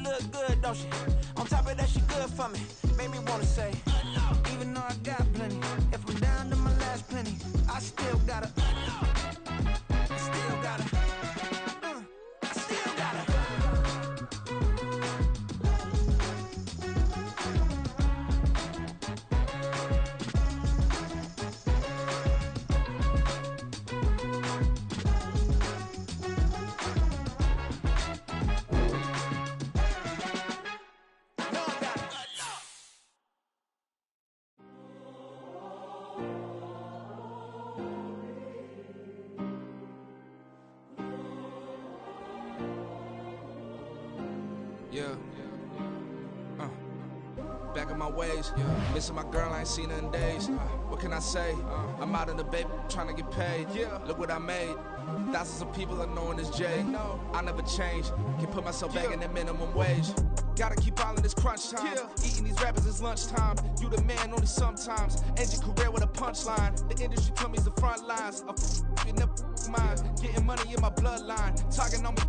look good, don't she? On top of that, she good for me. Made me wanna say, even though I got plenty, if I'm down to my last penny, I still gotta, I still gotta, I still gotta. Yeah. Back in my ways. Missing my girl, I ain't seen her in days. What can I say? I'm out in the baby trying to get paid. Look what I made. Thousands of people are knowing this Jay. I never change. Can put myself back in that minimum wage. Gotta keep all in this crunch time. Eating these rappers is lunchtime. You the man only sometimes. End your career with a punchline. The industry told me it's the front lines. You never mind. Getting money in my bloodline. Talking on me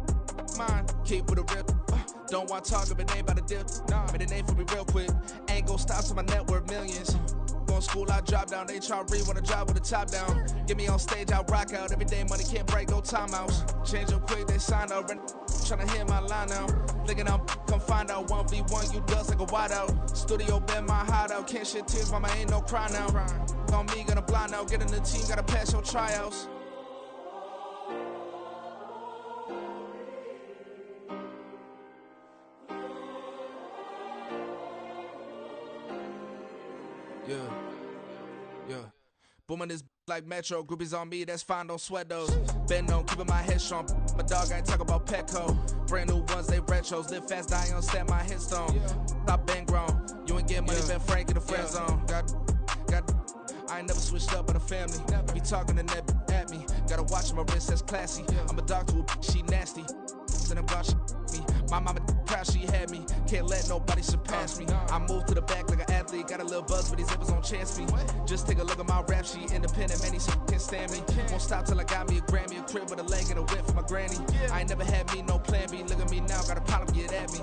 mine. Keep with a real. Don't want to talk if it ain't about the dip. Made a name for me real quick. Ain't gon' stop till my net worth millions. Going school, I drop down. They try to read when I drive with the top down. Get me on stage, I rock out. Every day money can't break, no timeouts. Change up quick, they sign up. Tryna hear my line now. Thinking I'm come find out 1v1, you dust like a wideout. Studio been my hideout. Can't shed tears, mama ain't no cry now. On me, gonna blind out. Get in the team, gotta pass your tryouts. Yeah. Booming this like Metro. Groupies on me, that's fine, don't sweat those. Been on, keeping my head strong. My dog ain't talk about Petco. Brand new ones, they retros. Live fast, die on, set my headstone. Stop been grown. You ain't get money, been frank in the friend zone. Got. I ain't never switched up on the family. Be talking to that at me. Gotta watch my wrist, that's classy. I'm a dog to a she nasty. Then I'm God, she me. My mama proud she had me. Can't let nobody surpass me. I move to the back like an athlete. Got a little buzz for these zippers on chance me. Just take a look at my rap sheet. Independent, man, these can't stand me. Won't stop till I got me a Grammy, a crib with a leg and a whip for my granny. I ain't never had me no plan B. Look at me now, got a problem, get at me.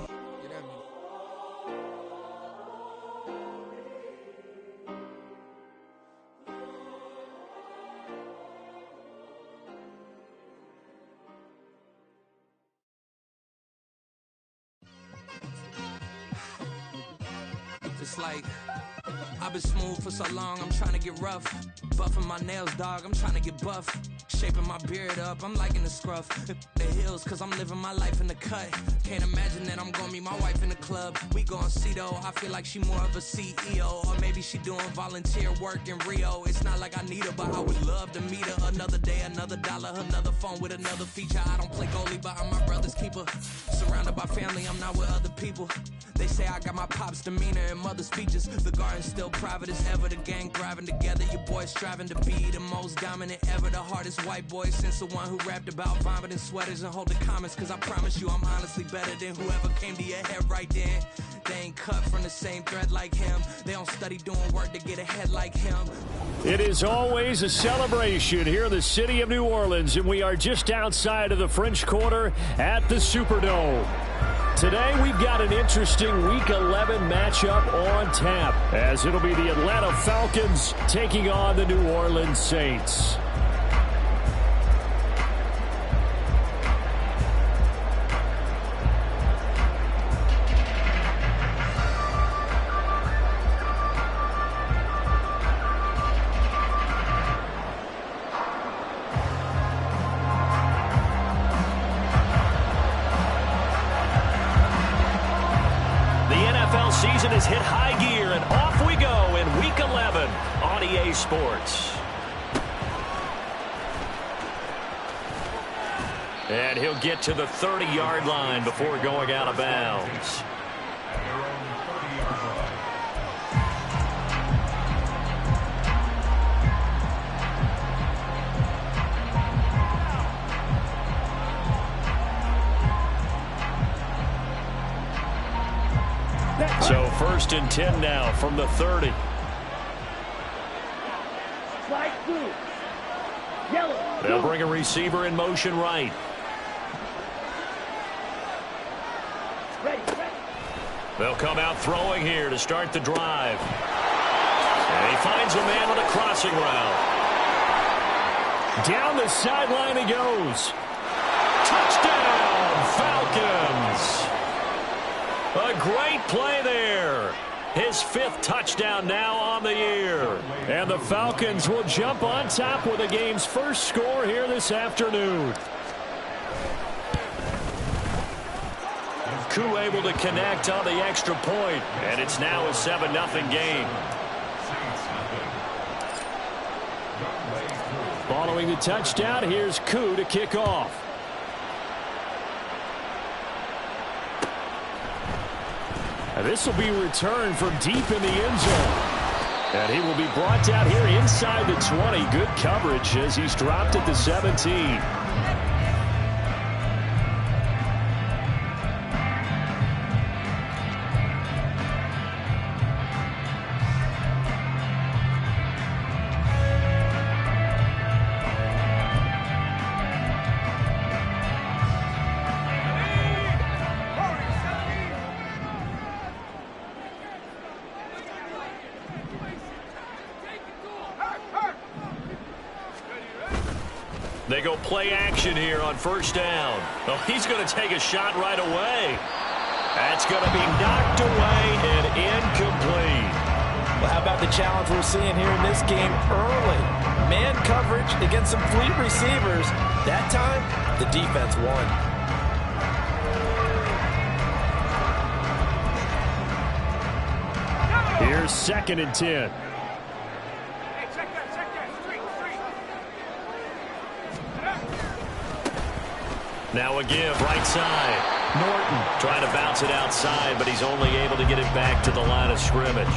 It's like, I've been smooth for so long, I'm trying to get rough. Buffing my nails, dog, I'm trying to get buff. Shaping my beard up, I'm liking the scruff. The hills, cause I'm living my life in the cut. Can't imagine that I'm gonna meet my wife in the club. We gon' see though, I feel like she more of a CEO. Or maybe she doing volunteer work in Rio. It's not like I need her, but I would love to meet her. Another day, another dollar, another phone with another feature. I don't play goalie, but I'm my brother's keeper. Surrounded by family, I'm not with other people. They say I got my pop's demeanor and mother's features. The garden's still private as ever. The gang thriving together. Your boys striving to be the most dominant ever. The hardest white boy since the one who rapped about vomiting sweaters and hold the comments. Cause I promise you I'm honestly better than whoever came to your head right then. They ain't cut from the same thread like him. They don't study doing work to get ahead like him. It is always a celebration here in the city of New Orleans, and we are just outside of the French Quarter at the Superdome. Today we've got an interesting Week 11 matchup on tap, as it'll be the Atlanta Falcons taking on the New Orleans Saints. Season has hit high gear, and off we go in Week 11 on EA Sports. And he'll get to the 30-yard line before going out of bounds. So 1st and 10 now from the 30. Slide through. Yellow. They'll bring a receiver in motion right. Ready. They'll come out throwing here to start the drive. And he finds a man on a crossing route. Down the sideline he goes. Touchdown, Falcons. A great play there. His 5th touchdown now on the year. And the Falcons will jump on top with the game's first score here this afternoon. Koo able to connect on the extra point, and it's now a 7-0 game. Following the touchdown, here's Koo to kick off. And this will be returned from deep in the end zone. And he will be brought down here inside the 20. Good coverage as he's dropped at the 17. They go play action here on first down. Oh, he's going to take a shot right away. That's going to be knocked away and incomplete. Well, how about the challenge we're seeing here in this game early? Man coverage against some fleet receivers. That time, the defense won. Here's 2nd and 10. Now a give, right side. Norton trying to bounce it outside, but he's only able to get it back to the line of scrimmage.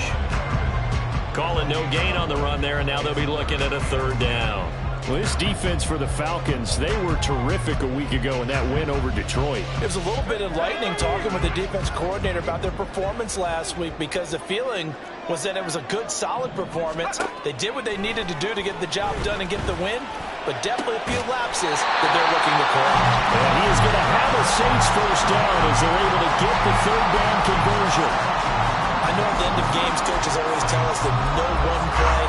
Calling no gain on the run there, and now they'll be looking at a 3rd down. Well, this defense for the Falcons, they were terrific a week ago in that win over Detroit. It was a little bit enlightening talking with the defense coordinator about their performance last week, because the feeling was that it was a good, solid performance. They did what they needed to do to get the job done and get the win, but definitely a few lapses that they're looking to correct. And he is going to have a Saints first down as they're able to get the 3rd down conversion. I know at the end of games, coaches always tell us that no one play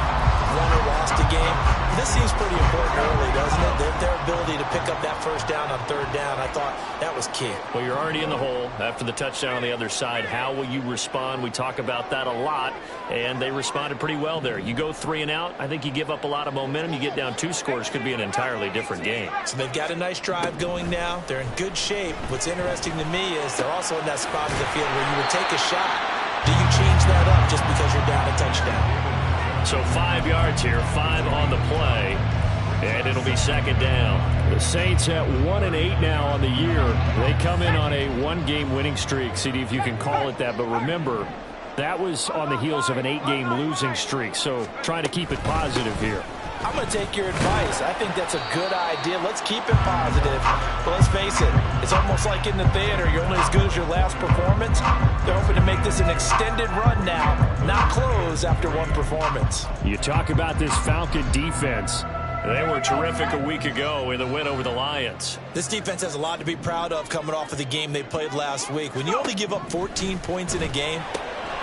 won or lost a game. This seems pretty important early, doesn't it? Their ability to pick up that first down on 3rd down, I thought that was key. Well, you're already in the hole after the touchdown on the other side. How will you respond? We talk about that a lot, and they responded pretty well there. You go 3 and out, I think you give up a lot of momentum. You get down 2 scores, could be an entirely different game. So they've got a nice drive going now. They're in good shape. What's interesting to me is they're also in that spot of the field where you would take a shot. Do you change that up just because you're down a touchdown? So 5 yards here, 5 on the play, and it'll be 2nd down. The Saints at 1-8 now on the year. They come in on a 1-game winning streak. See if you can call it that, but remember, that was on the heels of an 8-game losing streak, so trying to keep it positive here. I'm going to take your advice. I think that's a good idea. Let's keep it positive. But let's face it, it's almost like in the theater. You're only as good as your last performance. They're hoping to make this an extended run now, not close after one performance. You talk about this Falcon defense. They were terrific a week ago in the win over the Lions. This defense has a lot to be proud of coming off of the game they played last week. When you only give up 14 points in a game,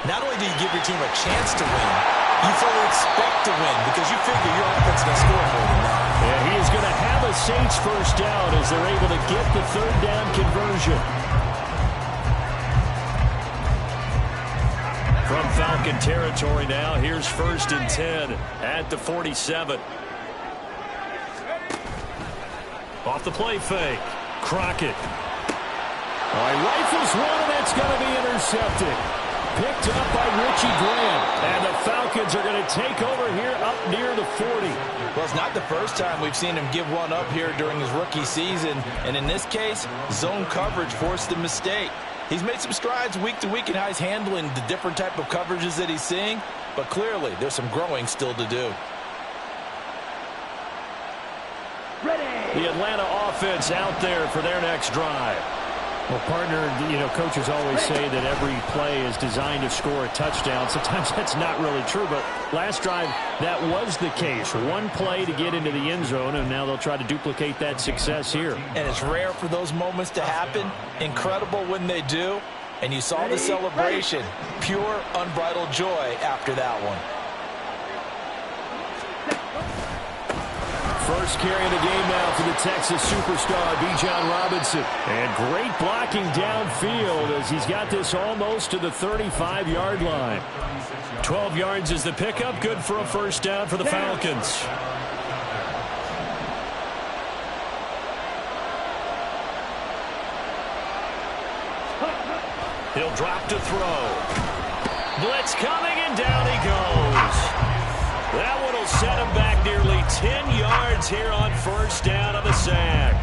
not only do you give your team a chance to win, you fully expect to win because you figure your offense is going to score more than that. And he is going to have a Saints first down as they're able to get the 3rd down conversion. From Falcon territory now, here's 1st and 10 at the 47. Off the play fake. Crockett. He rifles one, and that's going to be intercepted. Picked up by Richie Grant. And the Falcons are going to take over here up near the 40. Well, it's not the first time we've seen him give one up here during his rookie season. And in this case, zone coverage forced the mistake. He's made some strides week to week in how he's handling the different type of coverages that he's seeing. But clearly, there's some growing still to do. The Atlanta offense out there for their next drive. Well, partner, coaches always say that every play is designed to score a touchdown. Sometimes that's not really true, but last drive, that was the case. One play to get into the end zone, and now they'll try to duplicate that success here. And it's rare for those moments to happen. Incredible when they do. And you saw the celebration. Pure, unbridled joy after that one. First carry of the game now for the Texas superstar, Bijan Robinson. And great blocking downfield as he's got this almost to the 35-yard line. 12 yards is the pickup. Good for a first down for the Falcons. He'll drop to throw. Blitz coming, and down he goes. That one will set him back nearly 10 yards here on first down on the sack.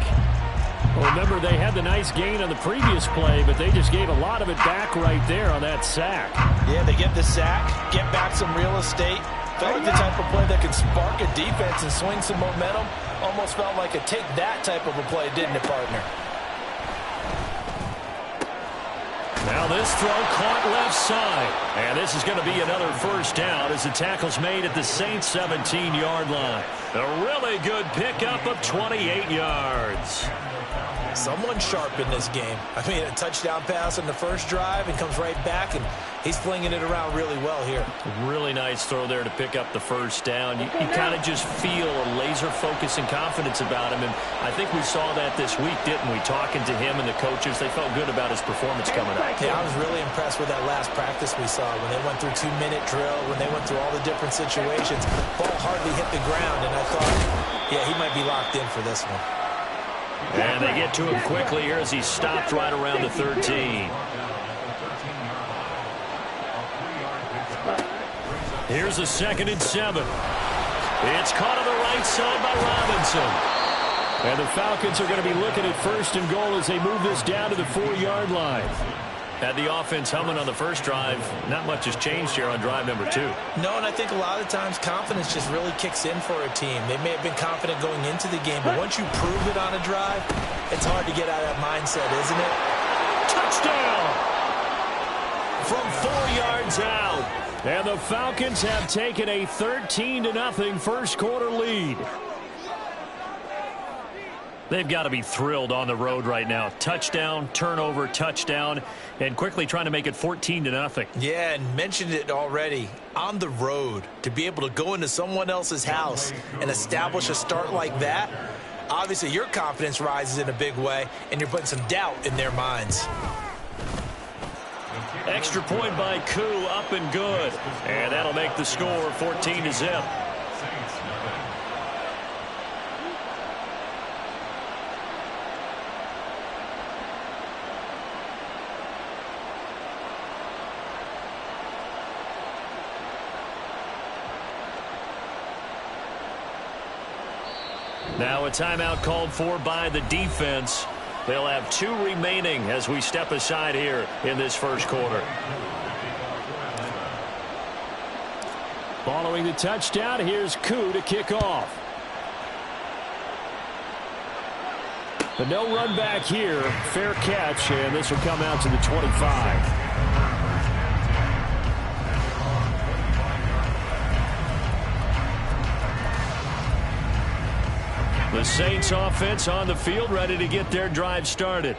Well, remember, they had the nice gain on the previous play, but they just gave a lot of it back right there on that sack. Yeah, they get the sack, get back some real estate. Felt like the type of play that can spark a defense and swing some momentum. Almost felt like a take that type of a play, didn't it, partner? Now this throw caught left side. And this is going to be another first down as the tackle's made at the Saints' 17-yard line. A really good pickup of 28 yards. Someone sharp in this game. I mean, a touchdown pass on the first drive and comes right back, and he's flinging it around really well here. Really nice throw there to pick up the first down. You kind of just feel a laser focus and confidence about him, and I think we saw that this week, didn't we? Talking to him and the coaches, they felt good about his performance coming up. Yeah, I was really impressed with that last practice we saw when they went through 2-minute drill, when they went through all the different situations. Ball hardly hit the ground, and I thought, yeah, he might be locked in for this one. And they get to him quickly here as he stopped right around the 13. Here's a 2nd and 7. It's caught on the right side by Robinson. And the Falcons are going to be looking at 1st and goal as they move this down to the 4-yard line. Had the offense humming on the first drive. Not much has changed here on drive number 2. No, and I think a lot of times confidence just really kicks in for a team. They may have been confident going into the game, but once you prove it on a drive, it's hard to get out of that mindset, isn't it? Touchdown! From 4 yards out. And the Falcons have taken a 13-0 first quarter lead. They've got to be thrilled on the road right now. Touchdown, turnover, touchdown, and quickly trying to make it 14-0. Yeah, and mentioned it already. On the road, to be able to go into someone else's house and establish a start like that, obviously your confidence rises in a big way, and you're putting some doubt in their minds. Extra point by Koo, up and good. And that'll make the score 14-0. Now a timeout called for by the defense. They'll have 2 remaining as we step aside here in this first quarter. Following the touchdown, here's Koo to kick off. But no run back here. Fair catch, and this will come out to the 25. The Saints offense on the field, ready to get their drive started.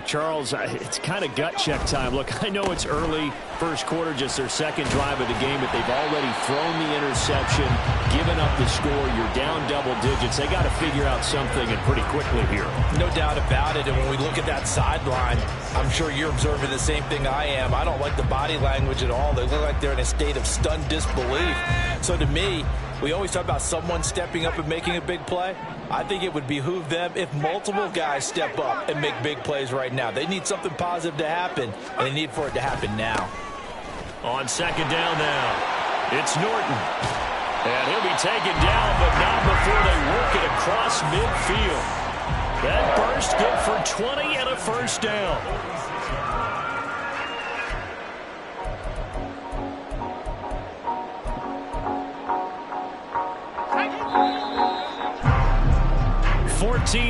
Charles, it's kind of gut check time. Look, I know it's early, first quarter, just their 2nd drive of the game, but they've already thrown the interception, given up the score. You're down double digits. They got to figure out something, and pretty quickly here. No doubt about it, and when we look at that sideline, I'm sure you're observing the same thing I am. I don't like the body language at all. They look like they're in a state of stunned disbelief. So to me, we always talk about someone stepping up and making a big play. I think it would behoove them if multiple guys step up and make big plays right now. They need something positive to happen, and they need for it to happen now. On 2nd down now, it's Norton. And he'll be taken down, but not before they work it across midfield. That burst good for 20 and a first down.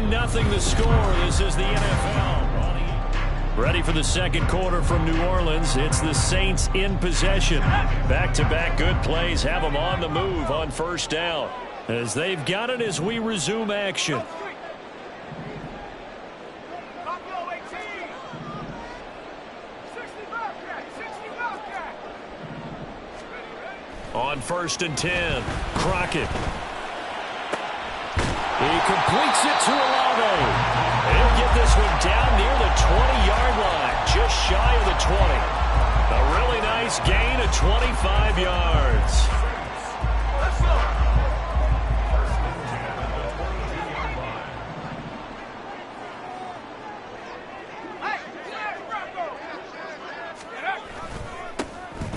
Nothing the score. This is the NFL. Ready for the second quarter from New Orleans. It's the Saints in possession. Back-to-back good plays have them on the move on first down. As they've got it as we resume action. On 1st and 10, Crockett. He completes it to Olave. He'll get this one down near the 20-yard line, just shy of the 20. A really nice gain of 25 yards.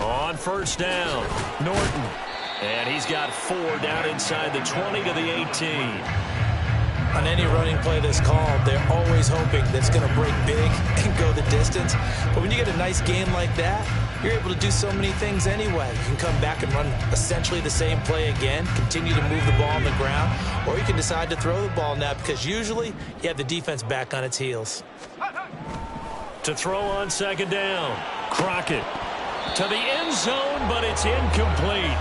On 1st down, Norton. And he's got 4 down inside the 20 to the 18. On any running play that's called, they're always hoping that it's going to break big and go the distance. But when you get a nice gain like that, you're able to do so many things anyway. You can come back and run essentially the same play again, continue to move the ball on the ground, or you can decide to throw the ball now because usually you have the defense back on its heels. To throw on 2nd down, Crockett. To the end zone, but it's incomplete.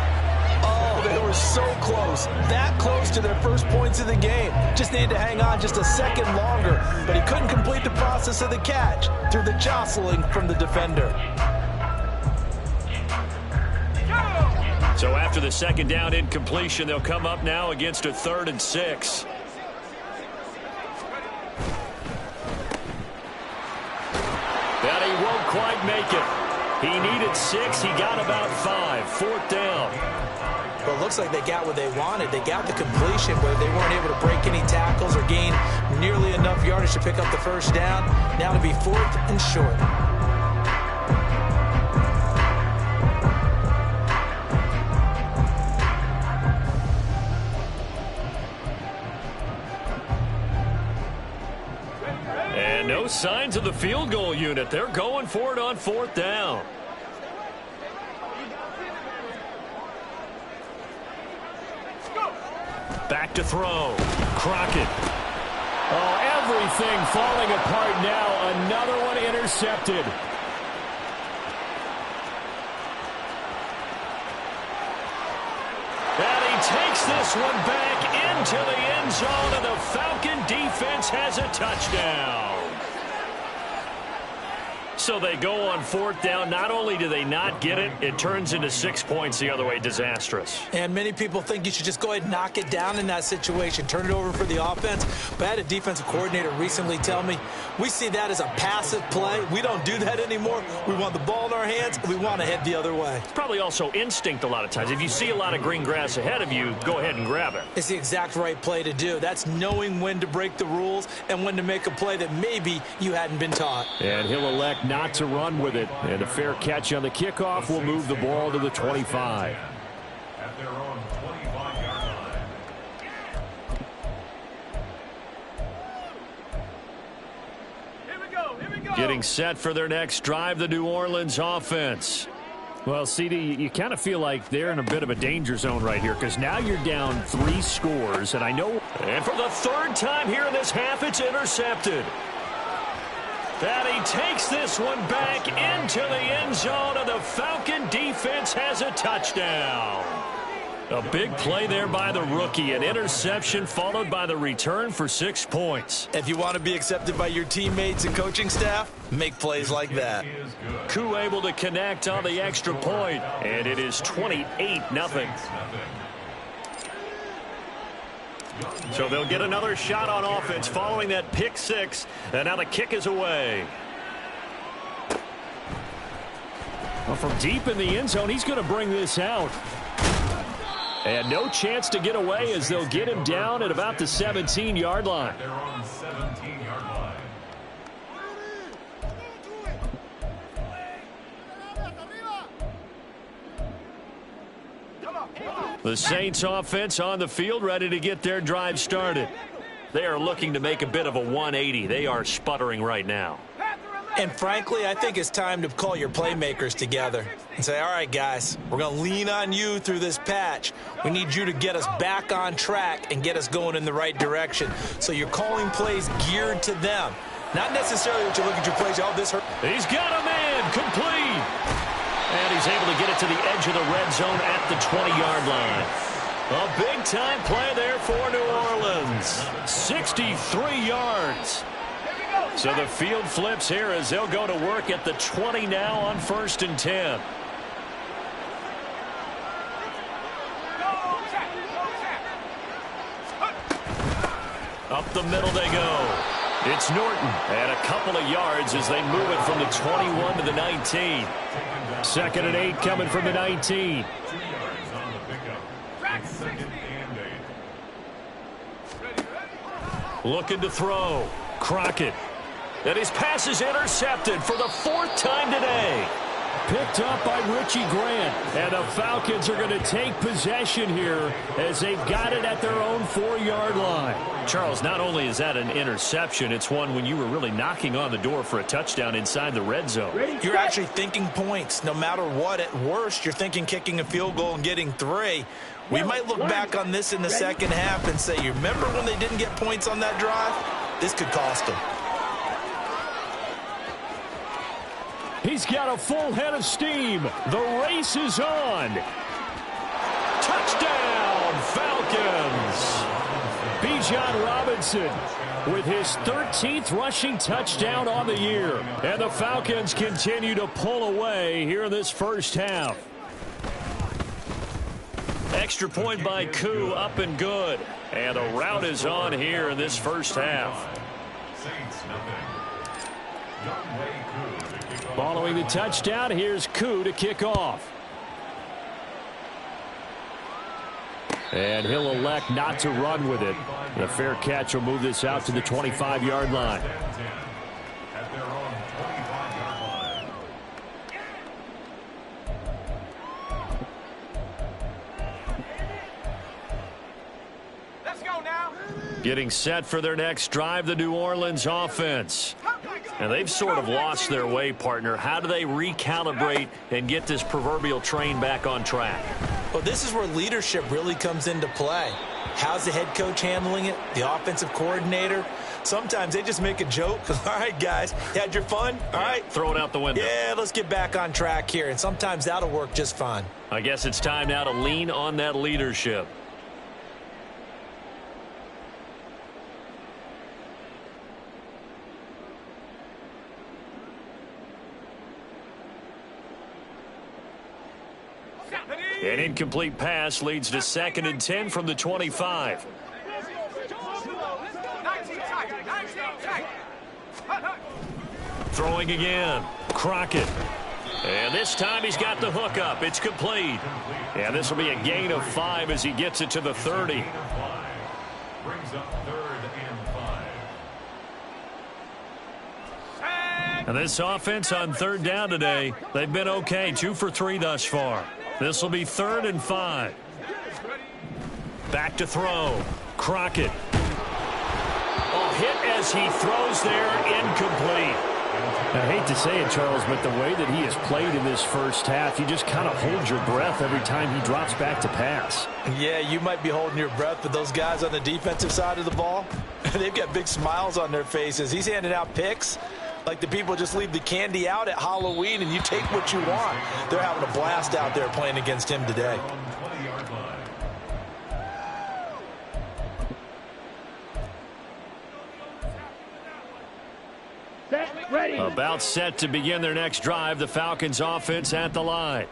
Oh, they were so close. That close to their first points of the game. Just needed to hang on just a second longer, but he couldn't complete the process of the catch through the jostling from the defender. So after the 2nd down incompletion, they'll come up now against a 3rd and 6. But he won't quite make it. He needed 6. He got about 5. 4th down. Well, it looks like they got what they wanted. They got the completion where they weren't able to break any tackles or gain nearly enough yardage to pick up the 1st down. Now to be 4th and short. And no signs of the field goal unit. They're going for it on 4th down. Back to throw. Crockett. Oh, everything falling apart now. Another one intercepted. And he takes this one back into the end zone, and the Falcon defense has a touchdown. So they go on 4th down. Not only do they not get it, it turns into 6 points the other way. Disastrous. And many people think you should just go ahead and knock it down in that situation, turn it over for the offense. But I had a defensive coordinator recently tell me, we see that as a passive play. We don't do that anymore. We want the ball in our hands, and we want to head the other way. It's probably also instinct a lot of times. If you see a lot of green grass ahead of you, go ahead and grab it. It's the exact right play to do. That's knowing when to break the rules and when to make a play that maybe you hadn't been taught. And he'll elect not to run with it. And a fair catch on the kickoff will move the ball to the 25. At their own 25-yard line. Here we go. Getting set for their next drive, the New Orleans offense. Well, CD, you kind of feel like they're in a bit of a danger zone right here because now you're down 3 scores, and I know. And for the 3rd time here in this half, it's intercepted. And he takes this one back into the end zone, and the Falcon defense has a touchdown. A big play there by the rookie. An interception followed by the return for 6 points. If you want to be accepted by your teammates and coaching staff, make plays like that. Koo able to connect on the extra point, and it is 28-0. So they'll get another shot on offense following that pick 6, and now the kick is away. Well, from deep in the end zone, he's going to bring this out. And no chance to get away as they'll get him down at about the 17-yard line. They're on the 17-yard line. The Saints offense on the field ready to get their drive started. They are looking to make a bit of a 180. They are sputtering right now. And frankly, I think it's time to call your playmakers together and say, all right, guys, we're going to lean on you through this patch. We need you to get us back on track and get us going in the right direction. So you're calling plays geared to them. Not necessarily that you look at your plays, oh, this hurt. He's got a man, complete. And he's able to get it to the edge of the red zone at the 20-yard line. A big-time play there for New Orleans. 63 yards. So the field flips here as they'll go to work at the 20 now on 1st and 10. Up the middle they go. It's Norton. And a couple of yards as they move it from the 21 to the 19. 2nd and 8 coming from the 19. 2 yards on the pickup. It's 2nd and 8. Looking to throw. Crockett. And his pass is intercepted for the 4th time today. Picked up by Richie Grant. And the Falcons are going to take possession here as they've got it at their own 4-yard line. Charles, not only is that an interception, it's one when you were really knocking on the door for a touchdown inside the red zone. You're actually thinking points. No matter what, at worst, you're thinking kicking a field goal and getting 3. We might look back on this in the second half and say, you remember when they didn't get points on that drive? This could cost them. He's got a full head of steam. The race is on. Touchdown, Falcons. Bijan Robinson with his 13th rushing touchdown on the year. And the Falcons continue to pull away here in this first half. Extra point by Koo, up and good. And the route is on here in this first half. Saints nothing. Young Way Koo to kick off. Following the touchdown, here's Koo to kick off. And he'll elect not to run with it. The fair catch will move this out to the 25-yard line. At their own 25-yard line. Let's go now. Getting set for their next drive, the New Orleans offense. And they've sort of lost their way, partner. How do they recalibrate and get this proverbial train back on track? Well, this is where leadership really comes into play. How's the head coach handling it? The offensive coordinator? Sometimes they just make a joke. All right, guys, you had your fun? All right. Throw it out the window. Yeah, let's get back on track here. And sometimes that'll work just fine. I guess it's time now to lean on that leadership. An incomplete pass leads to 2nd and 10 from the 25. Throwing again. Crockett. And this time he's got the hook up. It's complete. And this will be a gain of 5 as he gets it to the 30. Brings up 3rd and 5. And this offense on 3rd down today, they've been okay. 2 for 3 thus far. This will be 3rd and 5. Back to throw. Crockett. Oh, hit as he throws there, incomplete. I hate to say it, Charles, but the way that he has played in this first half, you just kind of hold your breath every time he drops back to pass. Yeah, you might be holding your breath, but those guys on the defensive side of the ball, they've got big smiles on their faces. He's handing out picks like the people just leave the candy out at Halloween and you take what you want. They're having a blast out there playing against him today. 20-yard line. Set, ready. About set to begin their next drive, the Falcons offense at the line.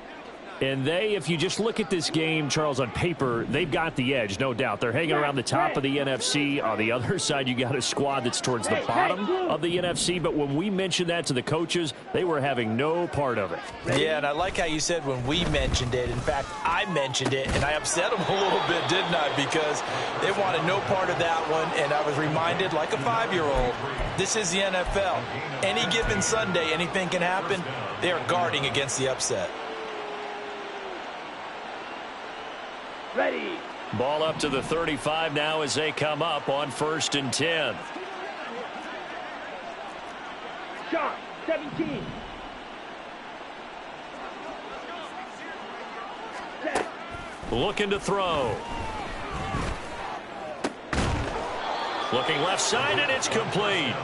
And they, if you just look at this game, Charles, on paper, they've got the edge, no doubt. They're hanging around the top of the NFC. On the other side, you got a squad that's towards the bottom of the NFC. But when we mentioned that to the coaches, they were having no part of it. Yeah, and I like how you said when we mentioned it. In fact, I mentioned it, and I upset them a little bit, didn't I? Because they wanted no part of that one, and I was reminded, like a 5-year-old, this is the NFL. Any given Sunday, anything can happen. They are guarding against the upset. Ready. Ball up to the 35 now as they come up on 1st and 10. Shot, 17. Set. Looking to throw. Looking left side, and it's complete.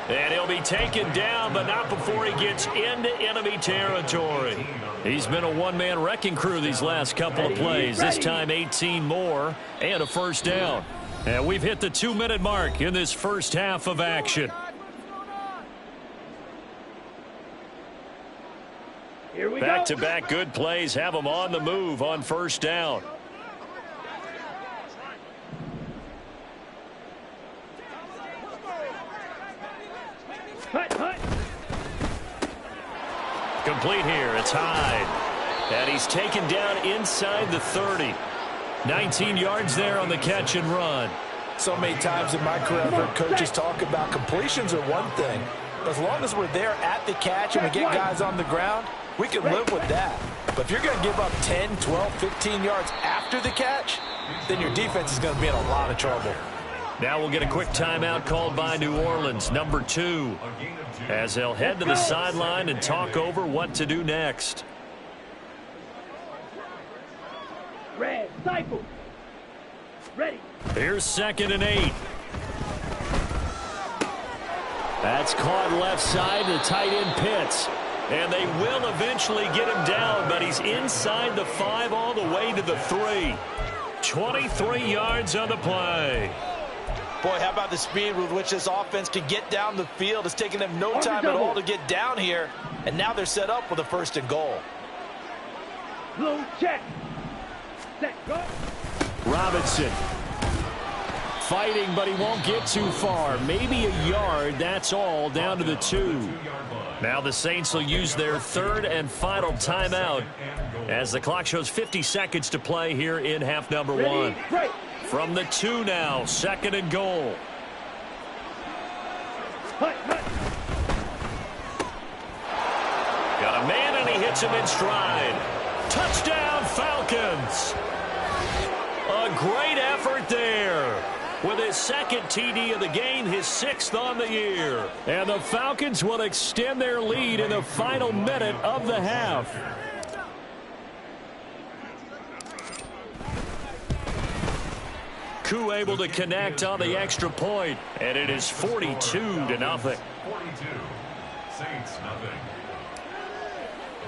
And he'll be taken down, but not before he gets into enemy territory. He's been a one-man wrecking crew these last couple of plays. This time 18 more and a first down. And we've hit the 2-minute mark in this first half of action. Here we go. Back-to-back good plays have them on the move on first down. Complete here. It's Hyde. And he's taken down inside the 30. 19 yards there on the catch and run. So many times in my career, I've heard coaches talk about completions are one thing. But as long as we're there at the catch and we get guys on the ground, we can live with that. But if you're going to give up 10, 12, 15 yards after the catch, then your defense is going to be in a lot of trouble. Now we'll get a quick timeout called by New Orleans, number 2, as they'll head to the sideline and talk over what to do next. Red, Cycle. Ready. Here's 2nd and 8. That's caught left side to tight end Pitts. And they will eventually get him down, but he's inside the 5 all the way to the 3. 23 yards on the play. Boy, how about the speed with which this offense can get down the field? It's taken them no time at all to get down here. And now they're set up with a 1st and goal. Blue check. Set, go. Robinson fighting, but he won't get too far. Maybe a yard, that's all, down to the 2. Now the Saints will use their 3rd and final timeout as the clock shows 50 seconds to play here in half number 1. From the 2 now, 2nd and goal. Got a man and he hits him in stride. Touchdown Falcons. A great effort there. With his 2nd TD of the game, his 6th on the year. And the Falcons will extend their lead in the final minute of the half. Koo able to connect on the extra point, and it is 42-0. 42. Saints nothing.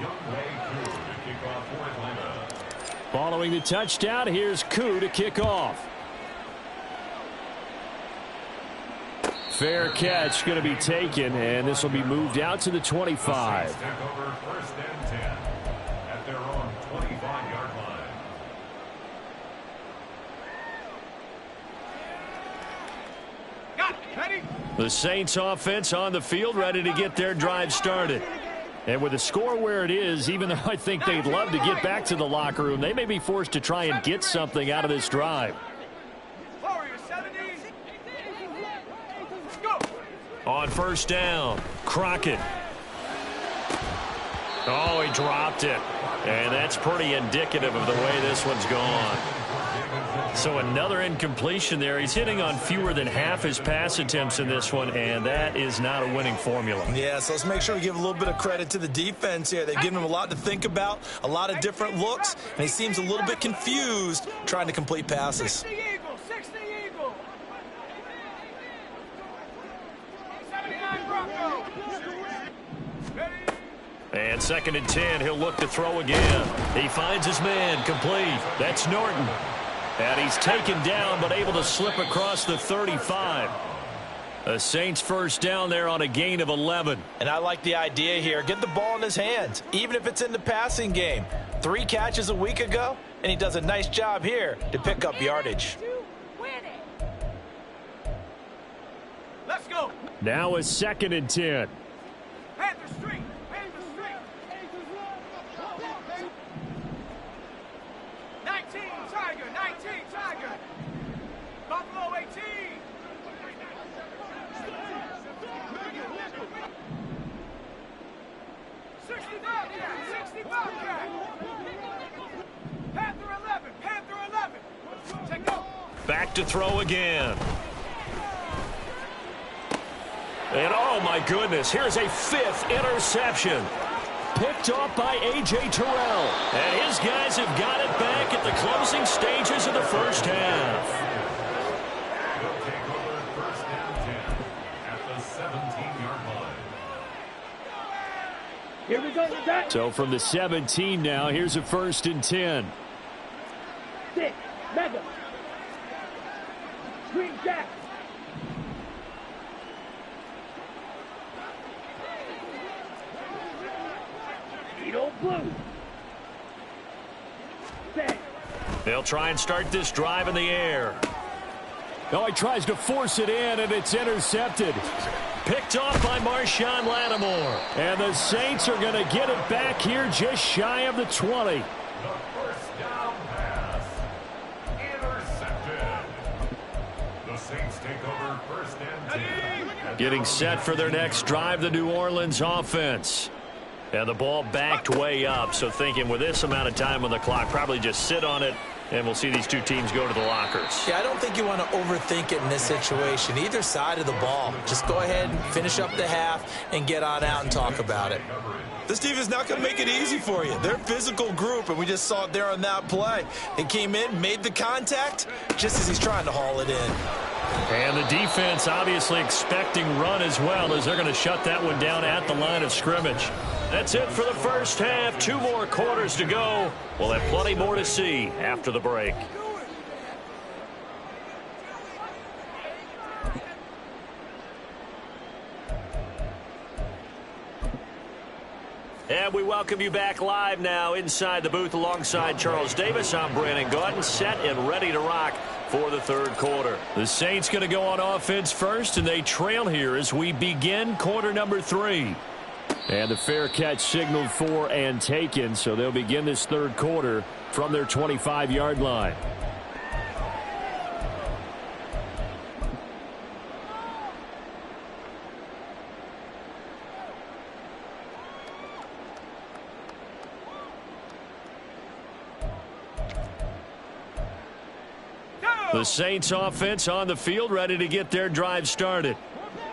Young Wei Koo to kick off for Atlanta. Following the touchdown, here's Koo to kick off. Fair catch going to be taken, and this will be moved out to the 25. The Saints take over 1st and 10 at their own 25-yard line. The Saints offense on the field ready to get their drive started. And with the score where it is, even though I think they'd love to get back to the locker room, they may be forced to try and get something out of this drive. On 1st down, Crockett. Oh, he dropped it. And that's pretty indicative of the way this one's gone. So another incompletion there. He's hitting on fewer than half his pass attempts in this one, and that is not a winning formula. Yeah, so let's make sure we give a little bit of credit to the defense here. They've given him a lot to think about, a lot of different looks, and he seems a little bit confused trying to complete passes. 60 Eagle, 60 Eagle. 79 Bronco. And 2nd and 10, he'll look to throw again. He finds his man, complete. That's Norton. And he's taken down, but able to slip across the 35. The Saints 1st down there on a gain of 11. And I like the idea here. Get the ball in his hands, even if it's in the passing game. 3 catches a week ago, and he does a nice job here to pick up yardage. Let's go. Now a 2nd and 10. Panther Street. 19 Tiger, 19 Tiger. Buffalo 18. 60 Bobcat, 60 Bobcat. Panther 11, Panther 11. Take go. Back to throw again. And oh my goodness, here's a 5th interception. Picked off by A.J. Terrell. And his guys have got it back at the closing stages of the 1st half. They'll take over 1st and 10 at the 17-yard line. Here we go with that. So from the 17 now, here's a 1st and 10. 6, Mega. Green Jack. Edo Blue. Set. They'll try and start this drive in the air. Oh, he tries to force it in, and it's intercepted. Picked off by Marshawn Lattimore. And the Saints are going to get it back here just shy of the 20. The first down pass. Intercepted. The Saints take over first and 10. Getting set for their next drive, the New Orleans offense. And the ball backed way up, so thinking with this amount of time on the clock, probably just sit on it, and we'll see these two teams go to the lockers. Yeah, I don't think you want to overthink it in this situation. Either side of the ball. Just go ahead and finish up the half and get on out and talk about it. This team is not going to make it easy for you. They're a physical group, and we just saw it there on that play. They came in, made the contact, just as he's trying to haul it in. And the defense obviously expecting run as well, as they're going to shut that one down at the line of scrimmage. That's it for the first half. 2 more quarters to go. We'll have plenty more to see after the break. And we welcome you back live now inside the booth alongside Charles Davis. I'm Brandon Gordon, set and ready to rock for the third quarter. The Saints going to go on offense first, and they trail here as we begin quarter number 3. And the fair catch signaled for and taken, so they'll begin this third quarter from their 25-yard line. The Saints offense on the field, ready to get their drive started.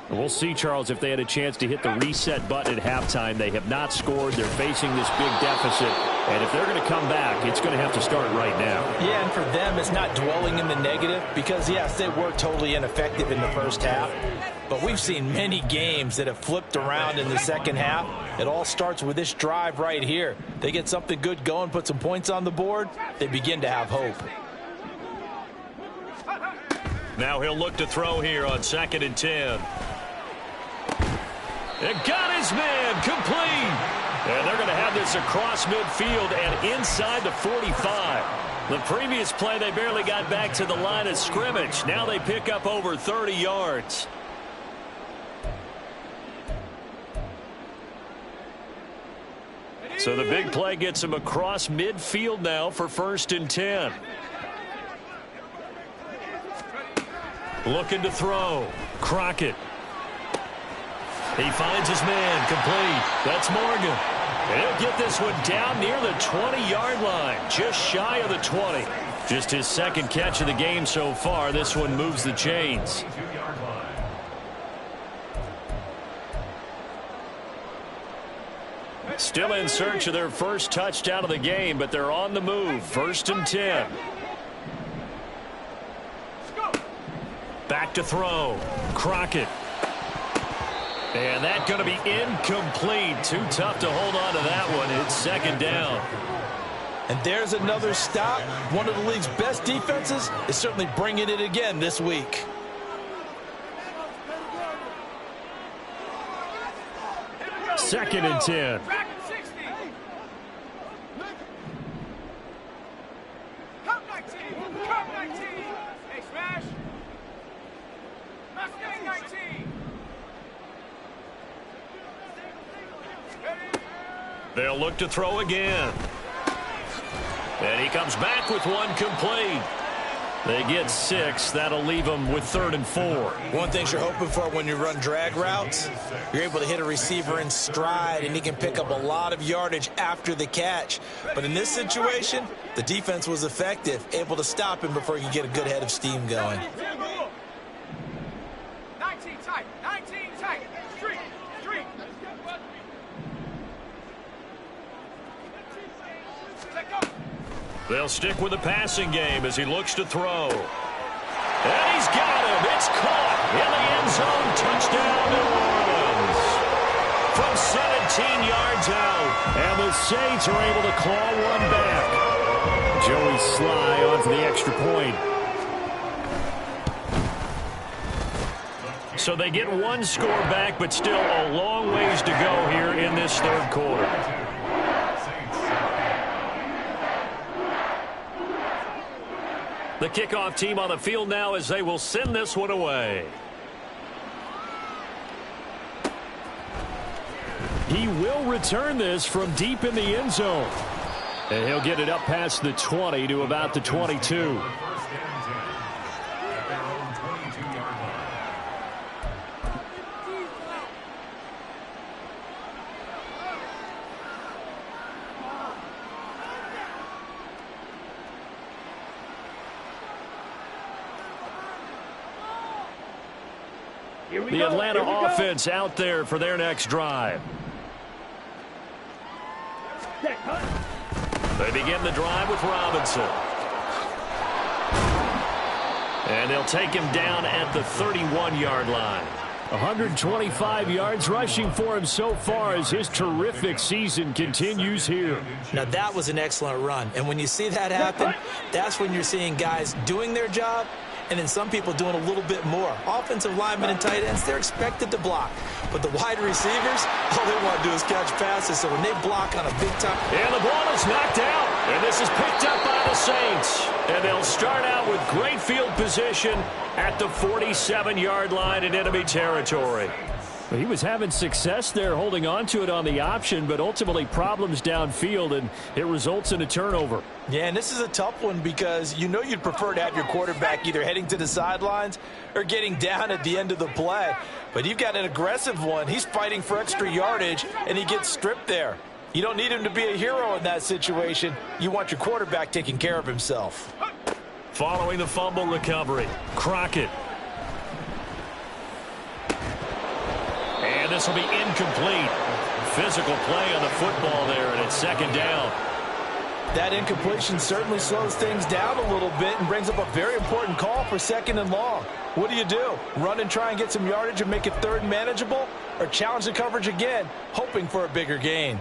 We'll see, Charles, if they had a chance to hit the reset button at halftime. They have not scored. They're facing this big deficit. And if they're going to come back, it's going to have to start right now. Yeah, and for them, it's not dwelling in the negative because, yes, they were totally ineffective in the first half. But we've seen many games that have flipped around in the second half. It all starts with this drive right here. They get something good going, put some points on the board, they begin to have hope. Now he'll look to throw here on 2nd and 10. And got his man complete. And they're going to have this across midfield and inside the 45. The previous play, they barely got back to the line of scrimmage. Now they pick up over 30 yards. So the big play gets him across midfield now for 1st and 10. Looking to throw. Crockett. He finds his man complete. That's Morgan. And he'll get this one down near the 20-yard line, just shy of the 20. Just his second catch of the game so far. This one moves the chains. Still in search of their first touchdown of the game, but they're on the move. 1st and 10. Back to throw. Crockett. And that's going to be incomplete. Too tough to hold on to that one. It's 2nd down. And there's another stop. One of the league's best defenses is certainly bringing it again this week. Second and 10. They'll look to throw again. And he comes back with one complete. They get 6. That'll leave them with 3rd and 4. One thing you're hoping for when you run drag routes, you're able to hit a receiver in stride, and he can pick up a lot of yardage after the catch. But in this situation, the defense was effective, able to stop him before he could get a good head of steam going. 19 tight, 19 tight, street. They'll stick with the passing game as he looks to throw. And he's got him. It's caught in the end zone. Touchdown, New Orleans. From 17 yards out. And the Saints are able to claw one back. Joey Sly on for the extra point. So they get one score back, but still a long ways to go here in this third quarter. The kickoff team on the field now as they will send this one away. He will return this from deep in the end zone. And he'll get it up past the 20 to about the 22. The Atlanta offense out there for their next drive. They begin the drive with Robinson. And they'll take him down at the 31-yard line. 125 yards rushing for him so far as his terrific season continues here. Now, that was an excellent run. And when you see that happen, that's when you're seeing guys doing their job and then some people doing a little bit more. Offensive linemen and tight ends, they're expected to block. But the wide receivers, all they want to do is catch passes. So when they block on a big time. And the ball is knocked out. And this is picked up by the Saints. And they'll start out with great field position at the 47-yard line in enemy territory. He was having success there holding on to it on the option, but ultimately problems downfield, and it results in a turnover. Yeah, and this is a tough one because you know you'd prefer to have your quarterback either heading to the sidelines or getting down at the end of the play. But you've got an aggressive one. He's fighting for extra yardage, and he gets stripped there. You don't need him to be a hero in that situation. You want your quarterback taking care of himself. Following the fumble recovery, Crockett. And this will be incomplete. Physical play on the football there, and it's second down. That incompletion certainly slows things down a little bit and brings up a very important call for second and long. What do? Run and try and get some yardage and make it third manageable? Or challenge the coverage again, hoping for a bigger gain?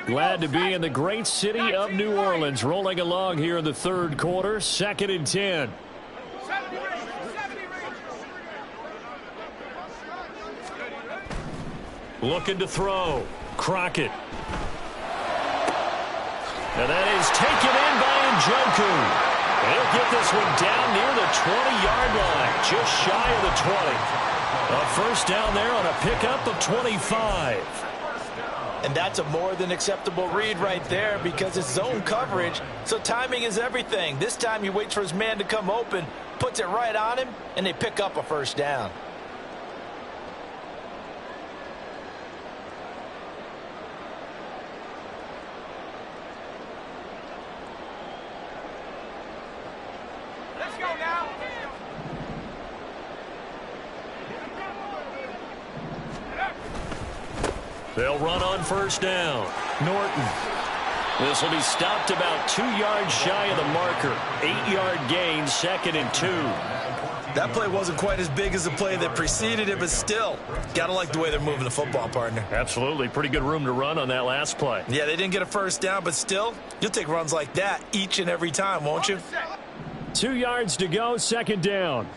Glad to be in the great city of New Orleans, rolling along here in the third quarter, 2nd and 10. Looking to throw. Crockett. And that is taken in by Njoku. He'll get this one down near the 20-yard line, just shy of the 20. A first down there on a pickup of 25. And that's a more than acceptable read right there because it's zone coverage, so timing is everything. This time he waits for his man to come open, puts it right on him, and they pick up a first down. Let's go now. They'll run on first down. Norton. This will be stopped about 2 yards shy of the marker. 8-yard gain, 2nd and 2. That play wasn't quite as big as the play that preceded it, but still, got to like the way they're moving the football, partner. Absolutely. Pretty good room to run on that last play. Yeah, they didn't get a first down, but still, you'll take runs like that each and every time, won't you? 2 yards to go, 2nd down.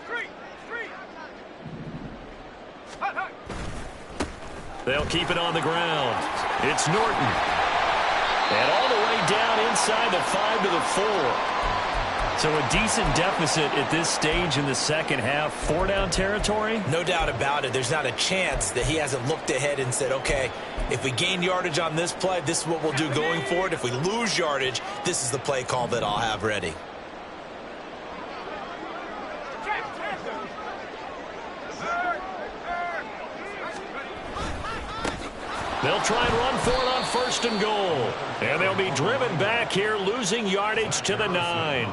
They'll keep it on the ground. It's Norton. And all the way down inside the 5 to the 4. So a decent deficit at this stage in the second half. 4-down territory? No doubt about it. There's not a chance that he hasn't looked ahead and said, okay, if we gain yardage on this play, this is what we'll do going forward. If we lose yardage, this is the play call that I'll have ready. They'll try and run for it on 1st and goal. And they'll be driven back here, losing yardage to the 9.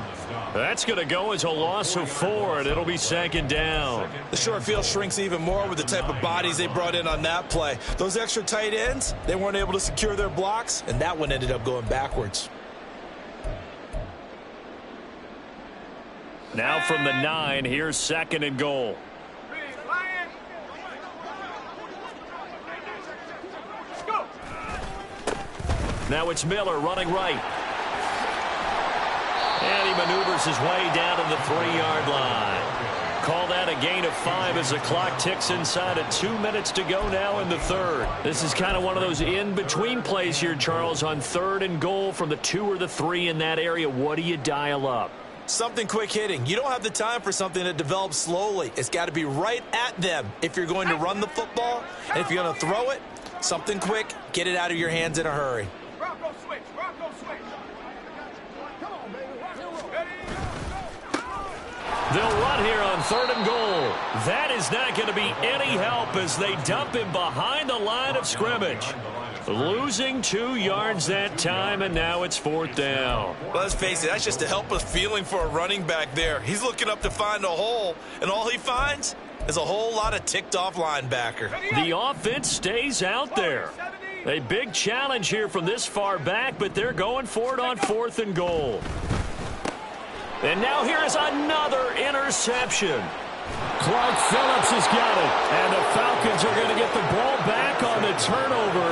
That's going to go as a loss of 4, and it'll be 2nd down. The short field shrinks even more with the type of bodies they brought in on that play. Those extra tight ends, they weren't able to secure their blocks, and that one ended up going backwards. Now from the 9, here's 2nd and goal. Now it's Miller running right. And he maneuvers his way down to the 3-yard line. call that a gain of 5 as the clock ticks inside of 2 minutes to go now in the third. This is kind of one of those in-between plays here, Charles, on 3rd and goal from the 2 or the 3 in that area. What do you dial up? Something quick hitting. You don't have the time for something that develops slowly. It's got to be right at them if you're going to run the football. And if you're going to throw it, something quick, get it out of your hands in a hurry. Bronco switch. Bronco switch. Come on, baby. They'll run here on 3rd and goal. That is not going to be any help as they dump him behind the line of scrimmage. Losing 2 yards that time, and now it's 4th down. Well, let's face it, that's just a helpless feeling for a running back there. He's looking up to find a hole, and all he finds is a whole lot of ticked-off linebacker. The offense stays out there. A big challenge here from this far back, but they're going for it on 4th and goal. And now here is another interception. Clark Phillips has got it, and the Falcons are going to get the ball back on the turnover.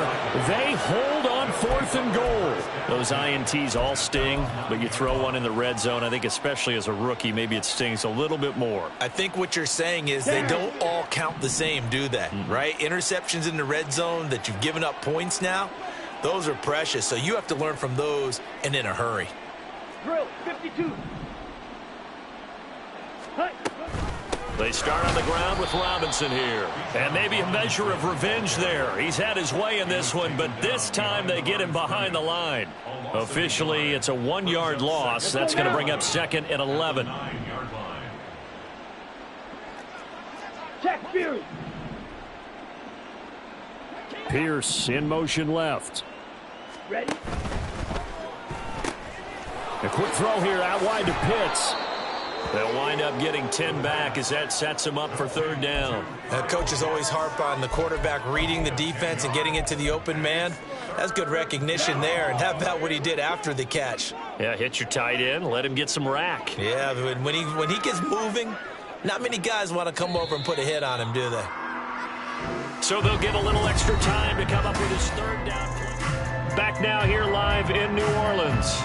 They hold on 4th and goal. Those INTs all sting, but you throw one in the red zone, I think especially as a rookie, maybe it stings a little bit more. I think what you're saying is they don't all count the same, do they? Right? Interceptions in the red zone that you've given up points now, those are precious, so you have to learn from those and in a hurry. Drill 52. They start on the ground with Robinson here. And maybe a measure of revenge there. He's had his way in this one, but this time they get him behind the line. Officially, it's a 1-yard loss. That's going to bring up 2nd and 11. Check Fury. Pierce in motion left. Ready? A quick throw here out wide to Pitts. They'll wind up getting 10 back as that sets them up for 3rd down. Coaches always harp on the quarterback reading the defense and getting into the open man. That's good recognition there. And how about what he did after the catch? Yeah, hit your tight end, let him get some rack. Yeah, but when he gets moving, not many guys want to come over and put a hit on him, do they? So they'll get a little extra time to come up with his 3rd down play. Back now here live in New Orleans.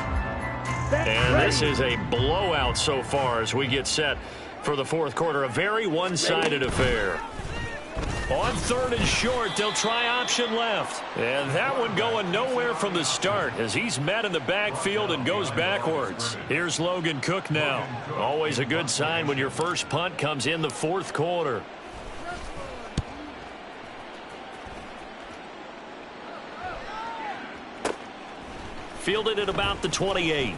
And this is a blowout so far as we get set for the 4th quarter. A very one-sided affair. On 3rd and short, they'll try option left. And that one going nowhere from the start as he's met in the backfield and goes backwards. Here's Logan Cook now. Always a good sign when your first punt comes in the 4th quarter. Fielded at about the 28.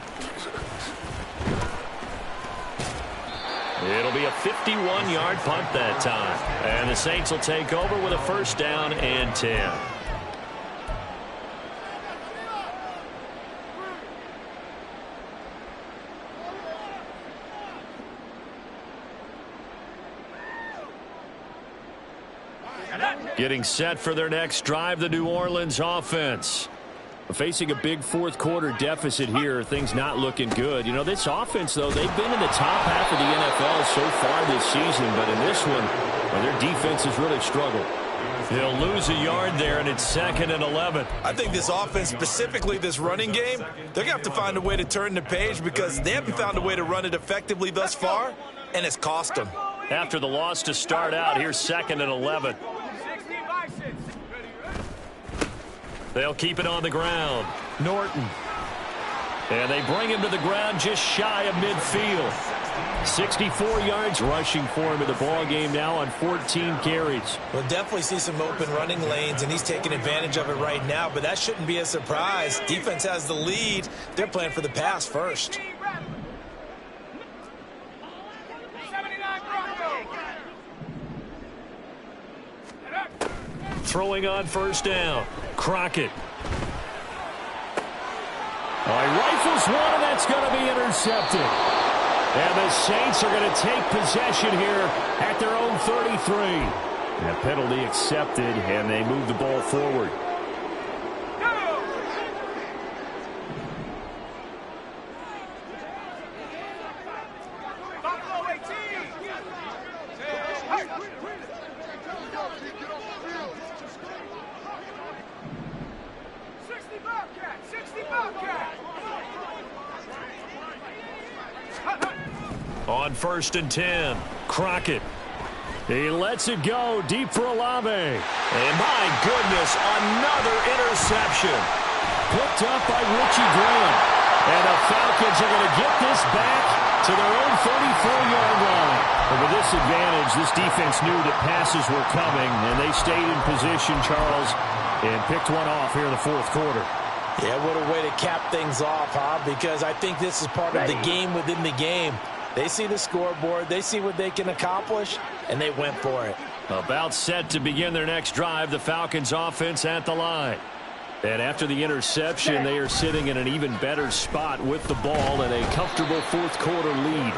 It'll be a 51-yard punt that time. And the Saints will take over with a 1st down and 10. Getting set for their next drive, the New Orleans offense. Facing a big 4th quarter deficit here, things not looking good. You know, this offense, though, they've been in the top half of the NFL so far this season, but in this one, well, their defense has really struggled. They'll lose a yard there, and it's 2nd and 11. I think this offense, specifically this running game, they're going to have to find a way to turn the page because they haven't found a way to run it effectively thus far, and it's cost them. After the loss to start out, here's 2nd and 11. They'll keep it on the ground. Norton. And they bring him to the ground just shy of midfield. 64 yards rushing for him in the ball game now on 14 carries. We'll definitely see some open running lanes, and he's taking advantage of it right now, but that shouldn't be a surprise. Defense has the lead. They're playing for the pass first. Throwing on 1st down. Crockett. Rifles one, and that's going to be intercepted. And the Saints are going to take possession here at their own 33. And a penalty accepted, and they move the ball forward. On 1st and 10, Crockett. He lets it go deep for Olave. And my goodness, another interception. Picked up by Richie Graham. And the Falcons are going to get this back to their own 34-yard line. And with this advantage, this defense knew that passes were coming, and they stayed in position, Charles, and picked one off here in the fourth quarter. Yeah, what a way to cap things off, huh? Because I think this is part of the game within the game. They see the scoreboard, they see what they can accomplish, and they went for it. About set to begin their next drive, the Falcons offense at the line. And after the interception, they are sitting in an even better spot with the ball and a comfortable fourth quarter lead.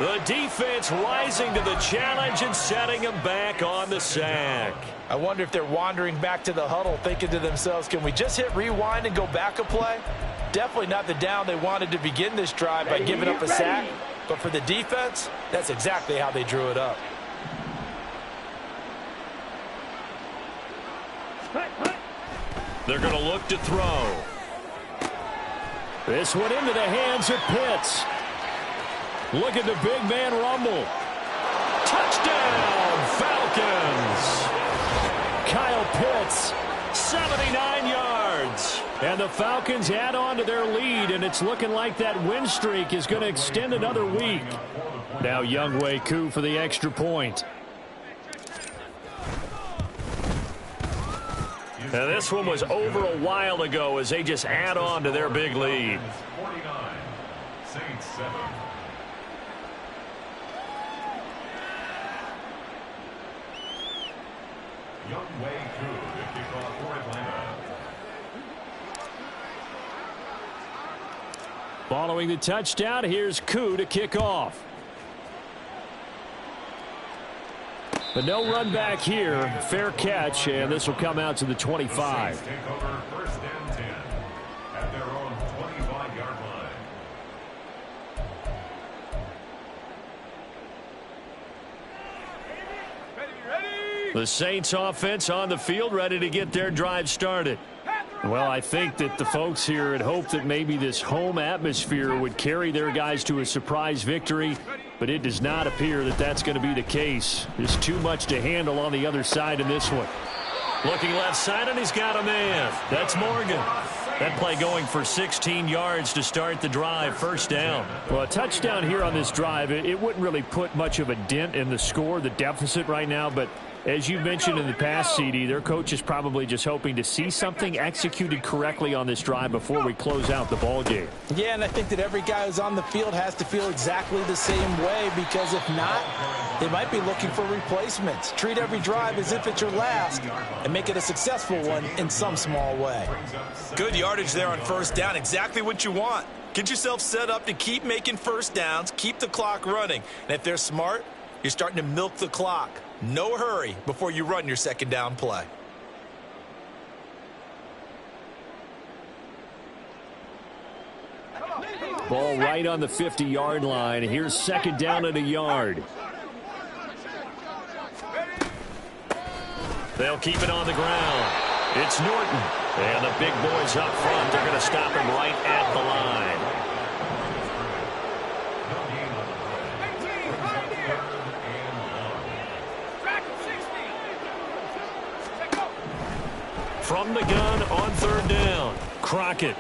The defense rising to the challenge and setting them back on the sack. I wonder if they're wandering back to the huddle thinking to themselves, can we just hit rewind and go back a play? Definitely not the down they wanted to begin this drive by giving up a sack. But for the defense, that's exactly how they drew it up. They're going to look to throw. This one into the hands of Pitts. Look at the big man rumble. Touchdown, Falcons. Kyle Pitts, 79 yards. And the Falcons add on to their lead, and it's looking like that win streak is going to extend another week. Now Younghoe Koo for the extra point. Now this one was over a while ago as they just add on to their big lead. 49, Saints 7. Younghoe Koo to kick off for Atlanta. Following the touchdown, here's Koo to kick off. But no run back here. Fair catch, and this will come out to the 25. Take over first and 10 at their own 25-yard line. The Saints offense on the field, ready to get their drive started. Well, I think that the folks here had hoped that maybe this home atmosphere would carry their guys to a surprise victory, but it does not appear that that's going to be the case. There's too much to handle on the other side in this one. Looking left side, and he's got a man. That's Morgan. That play going for 16 yards to start the drive, first down. Well, a touchdown here on this drive, it wouldn't really put much of a dent in the score, the deficit right now, but as you mentioned in the past, CD, their coach is probably just hoping to see something executed correctly on this drive before we close out the ball game. Yeah, and I think that every guy who's on the field has to feel exactly the same way, because if not, they might be looking for replacements. Treat every drive as if it's your last and make it a successful one in some small way. Good yardage there on first down. Exactly what you want. Get yourself set up to keep making first downs, keep the clock running. And if they're smart, you're starting to milk the clock. No hurry before you run your second down play. Ball right on the 50-yard line. Here's second down at a yard. They'll keep it on the ground. It's Norton. And the big boys up front, they're going to stop him right at the line. From the gun on third down, Crockett.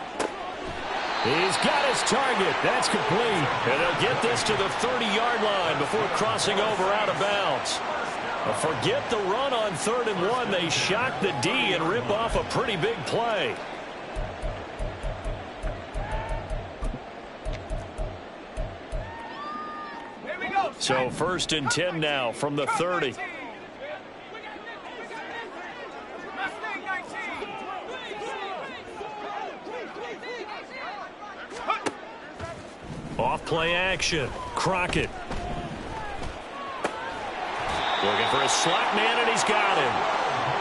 He's got his target. That's complete. And they'll get this to the 30-yard line before crossing over out of bounds. Forget the run on 3rd and 1. They shock the D and rip off a pretty big play. So 1st and 10 now from the 30. Off play action. Crockett. Looking for a slot man, and he's got him.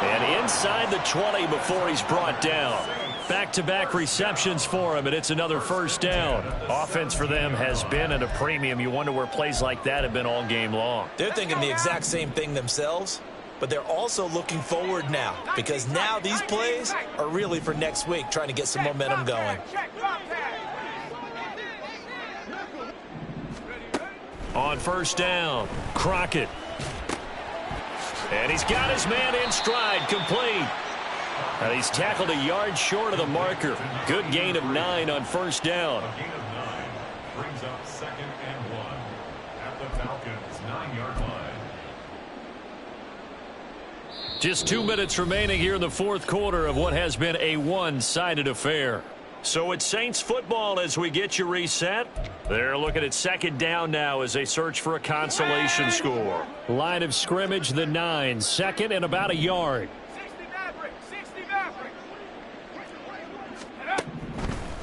And inside the 20 before he's brought down. Back-to-back receptions for him, and it's another first down. Offense for them has been at a premium. You wonder where plays like that have been all game long. They're thinking the exact same thing themselves, but they're also looking forward now, because now these plays are really for next week, trying to get some momentum going. On first down, Crockett. And he's got his man in stride, complete. And he's tackled a yard short of the marker. Good gain of 9 on first down. A gain of 9 brings up 2nd and 1 at the Falcons' 9-yard line. Just 2 minutes remaining here in the fourth quarter of what has been a one-sided affair. So it's Saints football as we get you reset. They're looking at 2nd down now as they search for a consolation score. Line of scrimmage, the 9. 2nd and about a yard. 60 Maverick.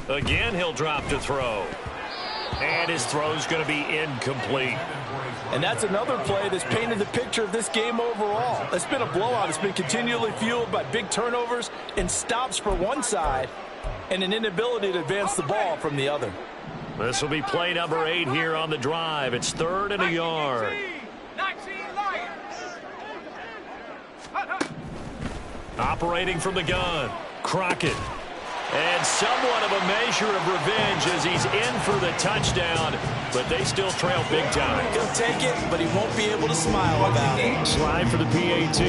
Again, he'll drop to throw. And his throw's going to be incomplete. And that's another play that's painted the picture of this game overall. It's been a blowout. It's been continually fueled by big turnovers and stops for one side and an inability to advance the ball from the other. This will be play number 8 here on the drive. It's 3rd and a yard. 19 Lions. Operating from the gun, Crockett. And somewhat of a measure of revenge as he's in for the touchdown, but they still trail big time. He'll take it, but he won't be able to smile about it. Slide for the PAT.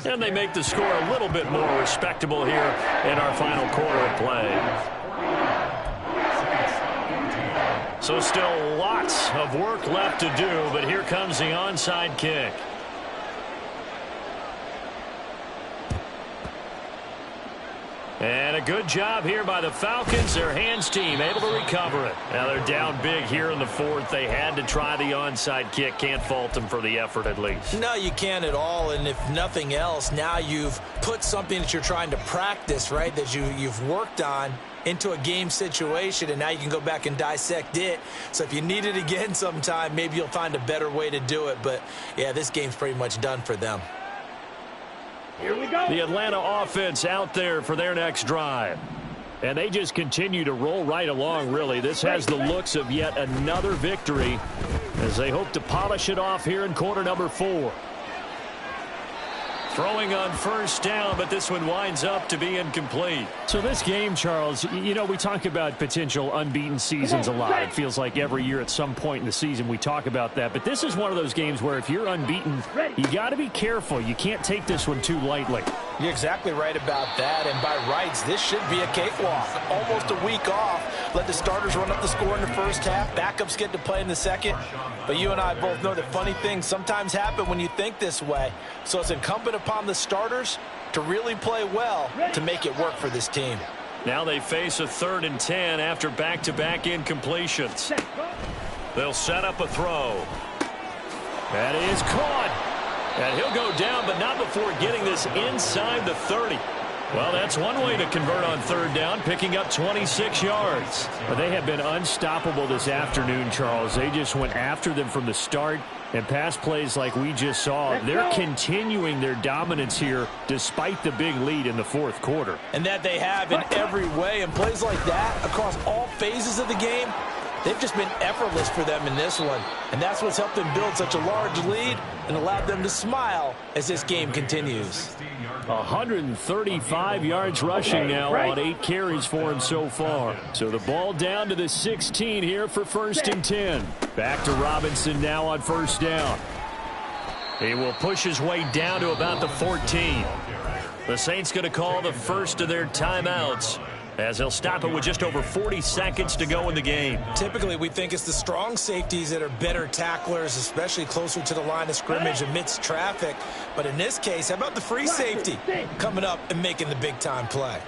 And they make the score a little bit more respectable here in our final quarter of play. So still lots of work left to do, but here comes the onside kick. And a good job here by the Falcons. Their hands team able to recover it. Now they're down big here in the fourth. They had to try the onside kick. Can't fault them for the effort at least. No, you can't at all. And if nothing else, now you've put something that you're trying to practice, right, that you've worked on into a game situation, and now you can go back and dissect it. So if you need it again sometime, maybe you'll find a better way to do it. But, yeah, this game's pretty much done for them. Here we go. The Atlanta offense out there for their next drive. And they just continue to roll right along, really. This has the looks of yet another victory as they hope to polish it off here in quarter number 4. Throwing on first down, but this one winds up to be incomplete. So this game, Charles, you know, we talk about potential unbeaten seasons a lot. It feels like every year at some point in the season we talk about that. But this is one of those games where if you're unbeaten, you got to be careful. You can't take this one too lightly. You're exactly right about that, and by rights, this should be a cakewalk. Almost a week off. Let the starters run up the score in the first half. Backups get to play in the second. But you and I both know that funny things sometimes happen when you think this way. So it's incumbent upon the starters to really play well to make it work for this team. Now they face a 3rd and 10 after back-to-back incompletions. They'll set up a throw. That is caught. And he'll go down, but not before getting this inside the 30. Well, that's one way to convert on 3rd down, picking up 26 yards. But they have been unstoppable this afternoon, Charles. They just went after them from the start, and pass plays like we just saw, they're continuing their dominance here despite the big lead in the fourth quarter. And that they have in every way, and plays like that across all phases of the game, they've just been effortless for them in this one. And that's what's helped them build such a large lead and allowed them to smile as this game continues. 135 yards rushing now on 8 carries for him so far. So the ball down to the 16 here for 1st and 10. Back to Robinson now on first down. He will push his way down to about the 14. The Saints going to call the first of their timeouts, as they'll stop it with just over 40 seconds to go in the game. Typically, we think it's the strong safeties that are better tacklers, especially closer to the line of scrimmage amidst traffic. But in this case, how about the free safety coming up and making the big-time play?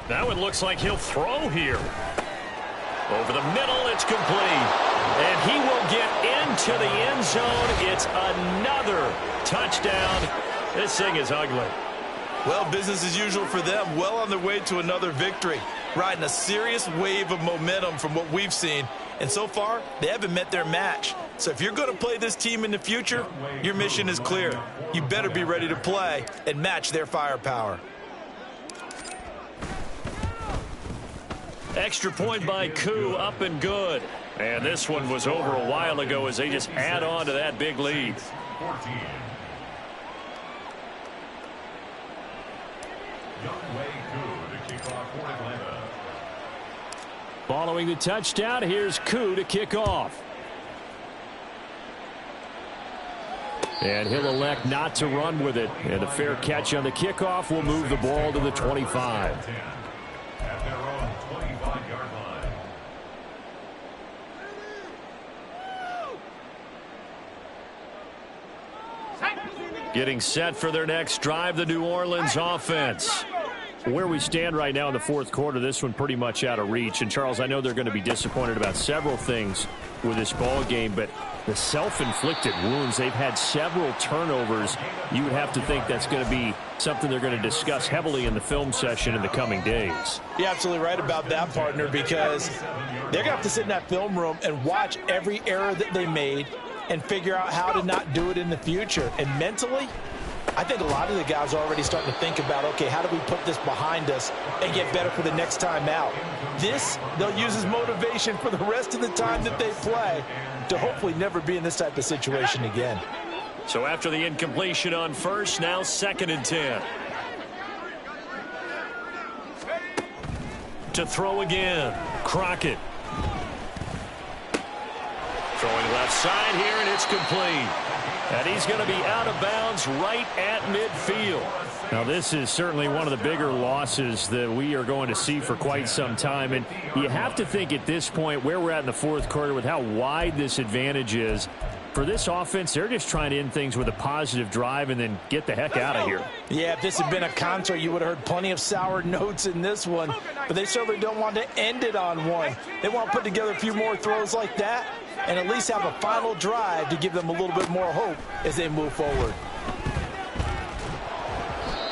That one looks like he'll throw here. Over the middle, it's complete. And he will get into the end zone. It's another touchdown. This thing is ugly. Well, business as usual for them. Well on their way to another victory. Riding a serious wave of momentum from what we've seen. And so far, they haven't met their match. So if you're going to play this team in the future, your mission is clear. You better be ready to play and match their firepower. Extra point by Koo, up and good. And this one was over a while ago as they just add on to that big lead. Following the touchdown, here's Koo to kick off. And he'll elect not to run with it. And a fair catch on the kickoff will move the ball to the 25. At their own 25-yard line. Getting set for their next drive, the New Orleans offense. Where we stand right now in the fourth quarter, this one pretty much out of reach. And, Charles, I know they're going to be disappointed about several things with this ball game, but the self-inflicted wounds, they've had several turnovers. You would have to think that's going to be something they're going to discuss heavily in the film session in the coming days. You're absolutely right about that, partner, because they're going to have to sit in that film room and watch every error that they made and figure out how to not do it in the future. And mentally, I think a lot of the guys are already starting to think about, okay, how do we put this behind us and get better for the next time out? This, they'll use as motivation for the rest of the time that they play to hopefully never be in this type of situation again. So after the incompletion on first, now 2nd and 10. To throw again, Crockett. Throwing left side here, and it's complete. And he's going to be out of bounds right at midfield. Now, this is certainly one of the bigger losses that we are going to see for quite some time. And you have to think at this point where we're at in the fourth quarter with how wide this advantage is. For this offense, they're just trying to end things with a positive drive and then get the heck out of here. Yeah, if this had been a concert, you would have heard plenty of sour notes in this one. But they certainly don't want to end it on one. They want to put together a few more throws like that and at least have a final drive to give them a little bit more hope as they move forward.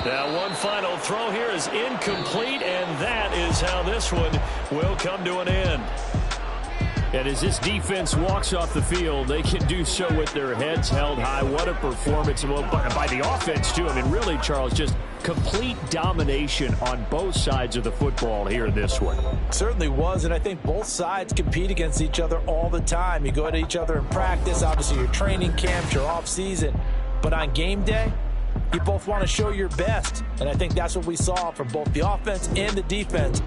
That one final throw here is incomplete, and that is how this one will come to an end. And as this defense walks off the field, they can do so with their heads held high. What a performance by the offense, too. I mean, really, Charles, just complete domination on both sides of the football here in this one. Certainly was, and I think both sides compete against each other all the time. You go at each other in practice, obviously your training camps, your off-season. But on game day, you both want to show your best. And I think that's what we saw from both the offense and the defense.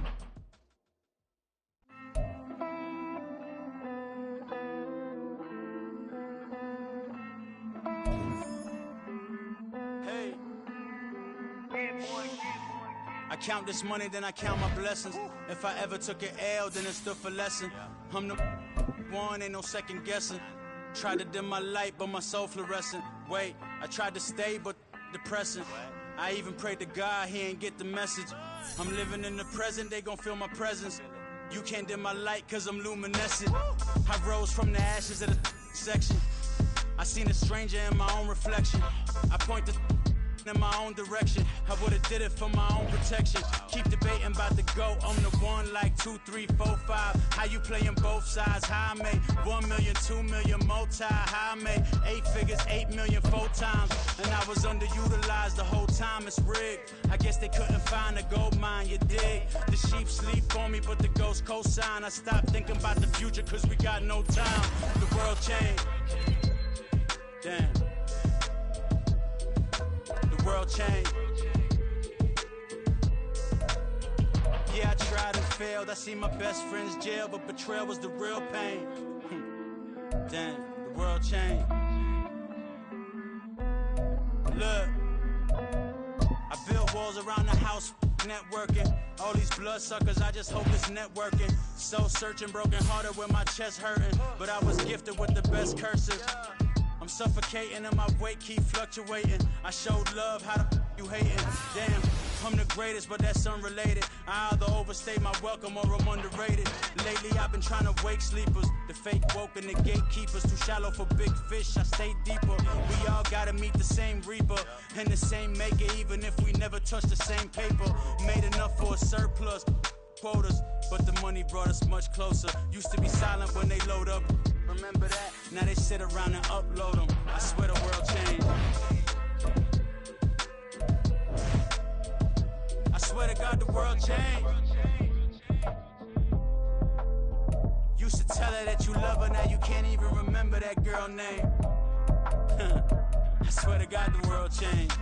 I count this money, then I count my blessings. If I ever took an L, then it stood for lesson. I'm the one, ain't no second guessing. Tried to dim my light, but my soul fluorescent. Wait, I tried to stay, but depressing. I even prayed to God, he ain't get the message. I'm living in the present, they gon' feel my presence. You can't dim my light, cause I'm luminescent. I rose from the ashes of the section. I seen a stranger in my own reflection. I point the in my own direction. I would've did it for my own protection. Keep debating about the GOAT. I'm the one like 2, 3, 4, 5. How you playing both sides? How I made 1 million, 2 million, multi. How I made 8 figures, 8 million 4 times. And I was underutilized the whole time. It's rigged. I guess they couldn't find a gold mine, you dig? The sheep sleep on me, but the ghost cosign. I stopped thinking about the future cause we got no time. The world changed. Damn. The world changed. Yeah, I tried and failed. I see my best friends jail, but betrayal was the real pain. Damn, the world changed. Look, I built walls around the house, networking. All these bloodsuckers, I just hope it's networking. Soul searching, broken hearted with my chest hurting. But I was gifted with the best cursive. I'm suffocating and my weight keep fluctuating. I showed love, how the you hating? Damn, I'm the greatest, but that's unrelated. I either overstay my welcome or I'm underrated. Lately I've been trying to wake sleepers. The fake woke and the gatekeepers. Too shallow for big fish, I stay deeper. We all gotta meet the same reaper and the same maker, even if we never touch the same paper. Made enough for a surplus quotas, but the money brought us much closer. Used to be silent when they load up. Remember that? Now they sit around and upload them. I swear the world changed. I swear to God the world changed. Used to tell her that you love her, now you can't even remember that girl name. I swear to God the world changed.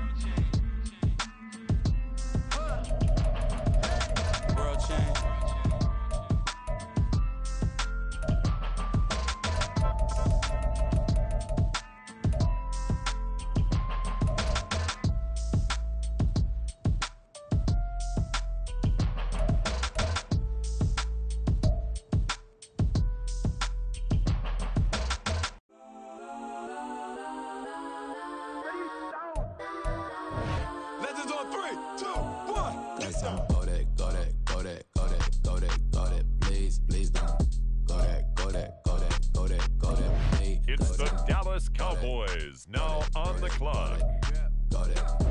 Cowboys now on the clock. Got it.